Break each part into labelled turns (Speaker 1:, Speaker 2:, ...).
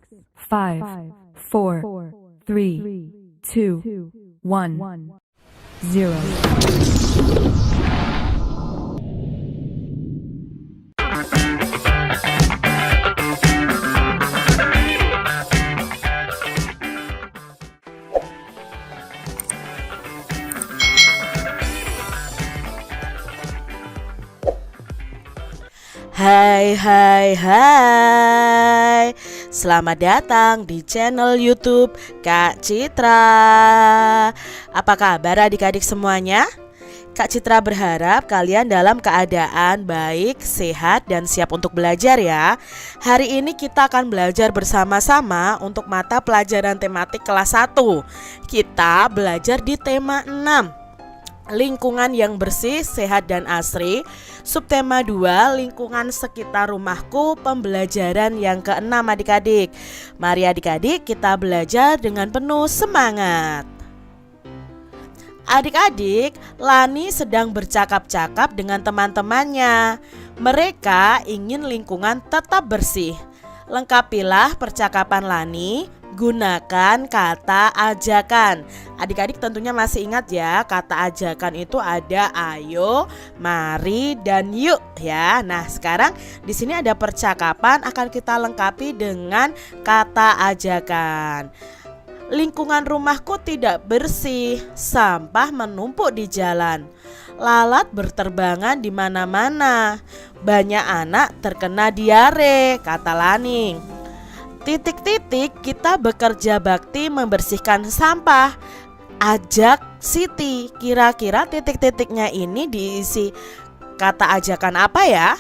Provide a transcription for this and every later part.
Speaker 1: 5, 4, 3, 2, 1, 0.
Speaker 2: Hai hai hai, selamat datang di channel YouTube Kak Citra. Apa kabar adik-adik semuanya? Kak Citra berharap kalian dalam keadaan baik, sehat, dan siap untuk belajar ya. Hari ini kita akan belajar bersama-sama untuk mata pelajaran tematik kelas 1. Kita belajar di tema 6, lingkungan yang bersih, sehat, dan asri. Subtema 2, lingkungan sekitar rumahku, pembelajaran yang ke-6 adik-adik. Mari adik-adik kita belajar dengan penuh semangat. Adik-adik, Lani sedang bercakap-cakap dengan teman-temannya. Mereka ingin lingkungan tetap bersih. Lengkapilah percakapan Lani, gunakan kata ajakan. Adik-adik tentunya masih ingat ya, kata ajakan itu ada ayo, mari, dan yuk ya. Nah, sekarang di sini ada percakapan akan kita lengkapi dengan kata ajakan. Lingkungan rumahku tidak bersih, sampah menumpuk di jalan. Lalat berterbangan di mana-mana. Banyak anak terkena diare, kata Lani. Titik-titik, kita bekerja bakti membersihkan sampah. Ajak Siti. Kira-kira titik-titiknya ini diisi kata ajakan apa ya?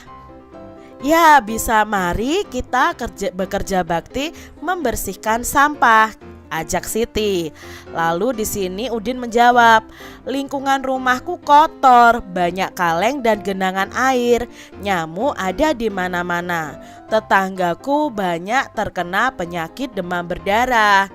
Speaker 2: Ya, bisa mari kita bekerja bakti membersihkan sampah. Ajak Siti. Lalu di sini Udin menjawab, lingkungan rumahku kotor, banyak kaleng dan genangan air, nyamuk ada di mana-mana. Tetanggaku banyak terkena penyakit demam berdarah.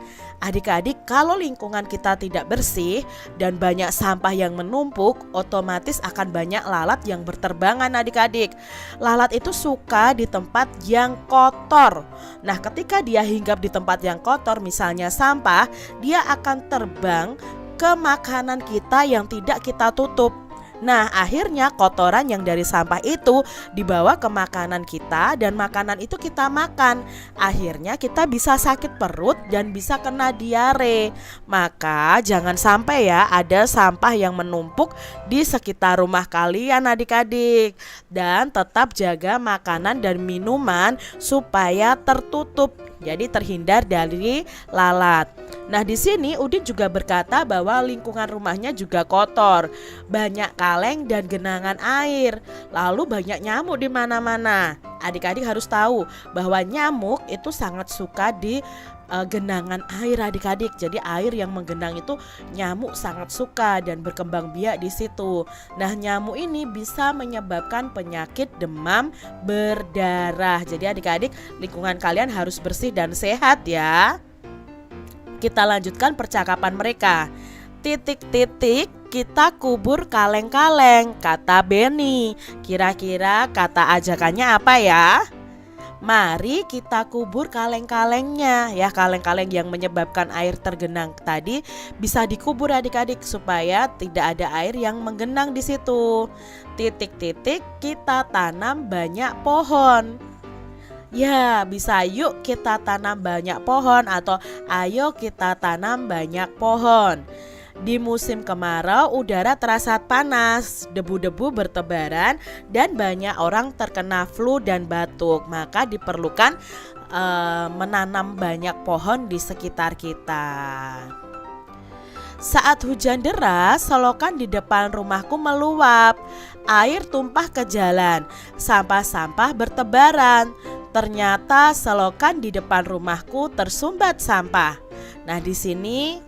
Speaker 2: Adik-adik, kalau lingkungan kita tidak bersih dan banyak sampah yang menumpuk, otomatis akan banyak lalat yang berterbangan adik-adik. Lalat itu suka di tempat yang kotor. Nah, ketika dia hinggap di tempat yang kotor, misalnya sampah, dia akan terbang ke makanan kita yang tidak kita tutup. Nah, akhirnya kotoran yang dari sampah itu dibawa ke makanan kita dan makanan itu kita makan. Akhirnya kita bisa sakit perut dan bisa kena diare. Maka jangan sampai ya ada sampah yang menumpuk di sekitar rumah kalian adik-adik. Dan tetap jaga makanan dan minuman supaya tertutup. Jadi terhindar dari lalat. Nah, di sini Udin juga berkata bahwa lingkungan rumahnya juga kotor, banyak kaleng dan genangan air, lalu banyak nyamuk di mana-mana. Adik-adik harus tahu bahwa nyamuk itu sangat suka di genangan air adik-adik. Jadi air yang menggenang itu nyamuk sangat suka dan berkembang biak di situ. Nah, nyamuk ini bisa menyebabkan penyakit demam berdarah. Jadi adik-adik, lingkungan kalian harus bersih dan sehat ya. Kita lanjutkan percakapan mereka. Titik-titik, kita kubur kaleng-kaleng, kata Benny. Kira-kira kata ajakannya apa ya? Mari kita kubur kaleng-kalengnya. Ya, kaleng-kaleng yang menyebabkan air tergenang tadi bisa dikubur adik-adik supaya tidak ada air yang menggenang di situ. Titik-titik, kita tanam banyak pohon. Ya, bisa yuk kita tanam banyak pohon atau ayo kita tanam banyak pohon. Di musim kemarau udara terasa panas, debu-debu bertebaran dan banyak orang terkena flu dan batuk. Maka diperlukan menanam banyak pohon di sekitar kita. Saat hujan deras, selokan di depan rumahku meluap. Air tumpah ke jalan, sampah-sampah bertebaran. Ternyata selokan di depan rumahku tersumbat sampah. Nah, di sini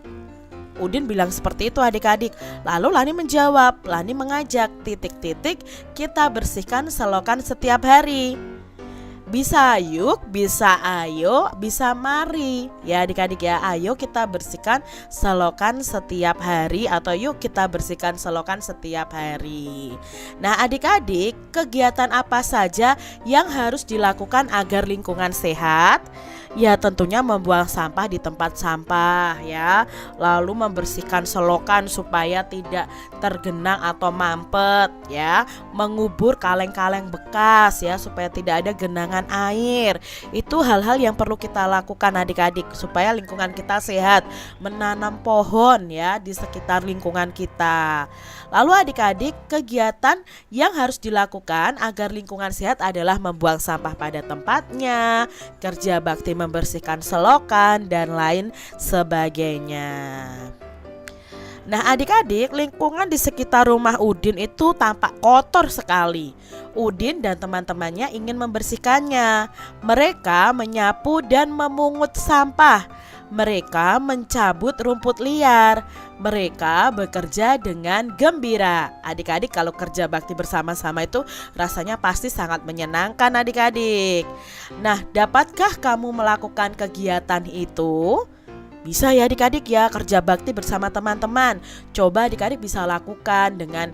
Speaker 2: Udin bilang seperti itu adik-adik. Lalu Lani menjawab, Lani mengajak titik-titik kita bersihkan selokan setiap hari. Bisa yuk, bisa ayo, bisa mari. Ya adik-adik ya, ayo kita bersihkan selokan setiap hari atau yuk kita bersihkan selokan setiap hari. Nah adik-adik, kegiatan apa saja yang harus dilakukan agar lingkungan sehat? Ya tentunya membuang sampah di tempat sampah ya. Lalu membersihkan selokan supaya tidak tergenang atau mampet ya. Mengubur kaleng-kaleng bekas ya supaya tidak ada genangan air. Itu hal-hal yang perlu kita lakukan adik-adik supaya lingkungan kita sehat. Menanam pohon ya di sekitar lingkungan kita. Lalu adik-adik, kegiatan yang harus dilakukan agar lingkungan sehat adalah membuang sampah pada tempatnya, kerja bakti membersihkan selokan, dan lain sebagainya. Nah adik-adik, lingkungan di sekitar rumah Udin itu tampak kotor sekali. Udin dan teman-temannya ingin membersihkannya. Mereka menyapu dan memungut sampah. Mereka mencabut rumput liar. Mereka bekerja dengan gembira. Adik-adik, kalau kerja bakti bersama-sama itu rasanya pasti sangat menyenangkan adik-adik. Nah, dapatkah kamu melakukan kegiatan itu? Bisa ya adik-adik ya, kerja bakti bersama teman-teman. Coba adik-adik bisa lakukan dengan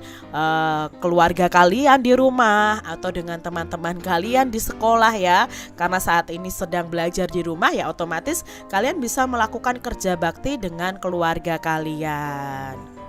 Speaker 2: keluarga kalian di rumah atau dengan teman-teman kalian di sekolah ya. Karena saat ini sedang belajar di rumah ya, otomatis kalian bisa melakukan kerja bakti dengan keluarga kalian.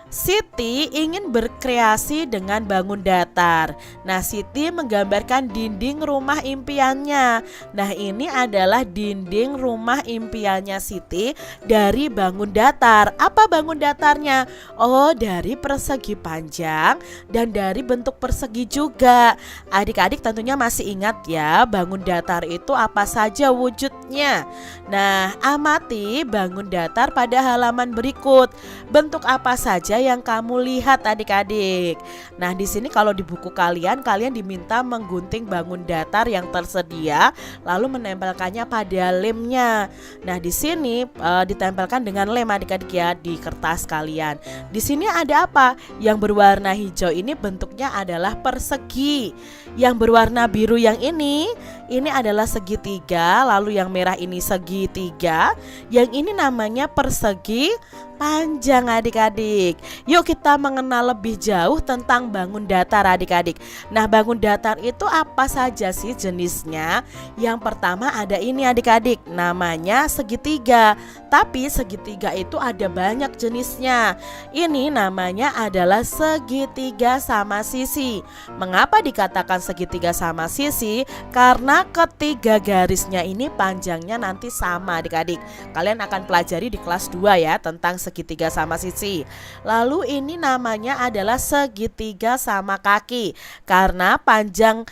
Speaker 2: Siti ingin berkreasi dengan bangun datar. Nah, Siti menggambarkan dinding rumah impiannya. Nah, ini adalah dinding rumah impiannya Siti dari bangun datar. Apa bangun datarnya? Oh, dari persegi panjang dan dari bentuk persegi juga. Adik-adik tentunya masih ingat ya, bangun datar itu apa saja wujudnya. Nah, amati bangun datar pada halaman berikut. Bentuk apa saja yang kamu lihat adik-adik? Nah, di sini kalau di buku kalian diminta menggunting bangun datar yang tersedia lalu menempelkannya pada lemnya. Nah, di sini ditempelkan dengan lem adik-adik ya di kertas kalian. Di sini ada apa? Yang berwarna hijau ini bentuknya adalah persegi. Yang berwarna biru yang ini adalah segitiga, lalu yang merah ini segitiga. Yang ini namanya persegi panjang adik-adik. Yuk kita mengenal lebih jauh tentang bangun datar adik-adik. Nah, bangun datar itu apa saja sih jenisnya? Yang pertama ada ini adik-adik, namanya segitiga. Tapi segitiga itu ada banyak jenisnya. Ini namanya adalah segitiga sama sisi. Mengapa dikatakan segitiga sama sisi? Karena ketiga garisnya ini panjangnya nanti sama adik-adik. Kalian akan pelajari di kelas 2 ya tentang segitiga sama sisi. Lalu ini namanya adalah segitiga sama kaki karena panjang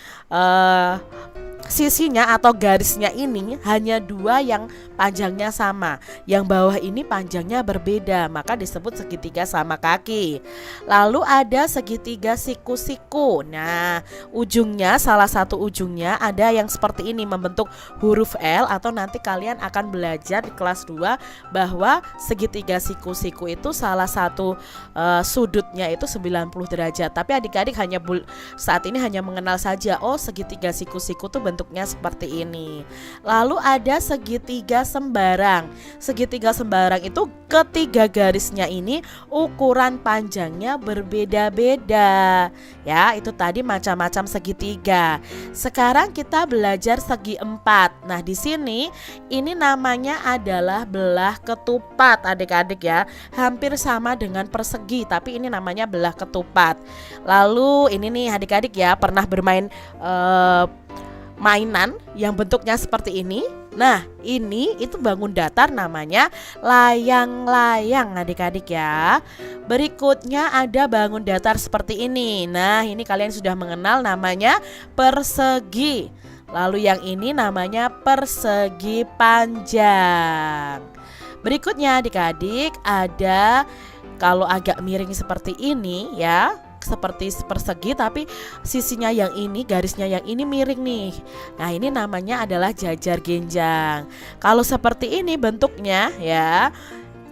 Speaker 2: sisinya atau garisnya ini hanya 2 yang panjangnya sama. Yang bawah ini panjangnya berbeda, maka disebut segitiga sama kaki. Lalu ada segitiga siku-siku. Nah, ujungnya, salah satu ujungnya ada yang seperti ini membentuk huruf L, atau nanti kalian akan belajar di kelas 2 bahwa segitiga siku-siku itu salah satu sudutnya itu 90 derajat. Tapi adik-adik saat ini hanya mengenal saja, oh segitiga siku-siku tuh bentuknya seperti ini. Lalu ada segitiga sembarang. Segitiga sembarang itu ketiga garisnya ini ukuran panjangnya berbeda-beda. Ya, itu tadi macam-macam segitiga. Sekarang kita belajar segi empat. Nah, di sini ini namanya adalah belah ketupat adik-adik ya. Hampir sama dengan persegi, tapi ini namanya belah ketupat. Lalu ini nih adik-adik ya, pernah bermain mainan yang bentuknya seperti ini. Nah, ini itu bangun datar namanya layang-layang adik-adik ya. Berikutnya ada bangun datar seperti ini. Nah, ini kalian sudah mengenal namanya persegi. Lalu yang ini namanya persegi panjang. Berikutnya adik-adik ada kalau agak miring seperti ini ya, seperti persegi tapi sisinya yang ini, garisnya yang ini miring nih. Nah, ini namanya adalah jajar genjang. Kalau seperti ini bentuknya ya,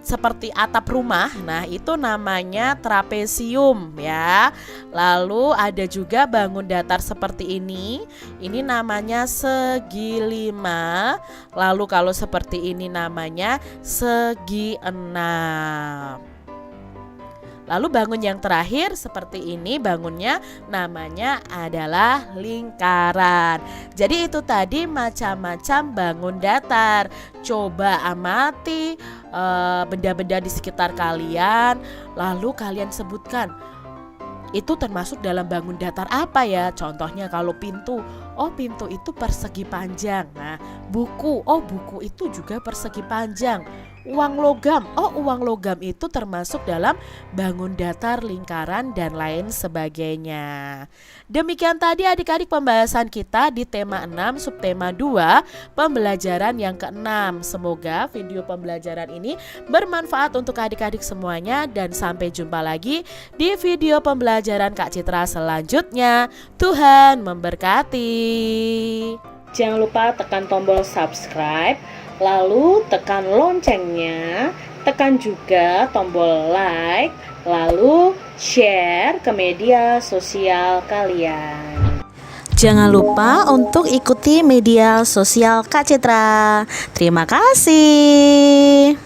Speaker 2: seperti atap rumah, nah itu namanya trapesium ya. Lalu ada juga bangun datar seperti ini namanya segi lima. Lalu kalau seperti ini namanya segi enam. Lalu bangun yang terakhir seperti ini bangunnya, namanya adalah lingkaran. Jadi itu tadi macam-macam bangun datar. Coba amati benda-benda di sekitar kalian, lalu kalian sebutkan itu termasuk dalam bangun datar apa ya? Contohnya kalau pintu, oh pintu itu persegi panjang. Nah, buku, oh buku itu juga persegi panjang. Uang logam, oh uang logam itu termasuk dalam bangun datar, lingkaran, dan lain sebagainya. Demikian tadi adik-adik pembahasan kita di tema 6 subtema 2 pembelajaran yang ke-6. Semoga video pembelajaran ini bermanfaat untuk adik-adik semuanya, dan sampai jumpa lagi di video pembelajaran Kak Citra selanjutnya. Tuhan memberkati. Jangan lupa tekan tombol subscribe, lalu tekan loncengnya, tekan juga tombol like, lalu share ke media sosial kalian. Jangan lupa untuk ikuti media sosial Kak Citra. Terima kasih.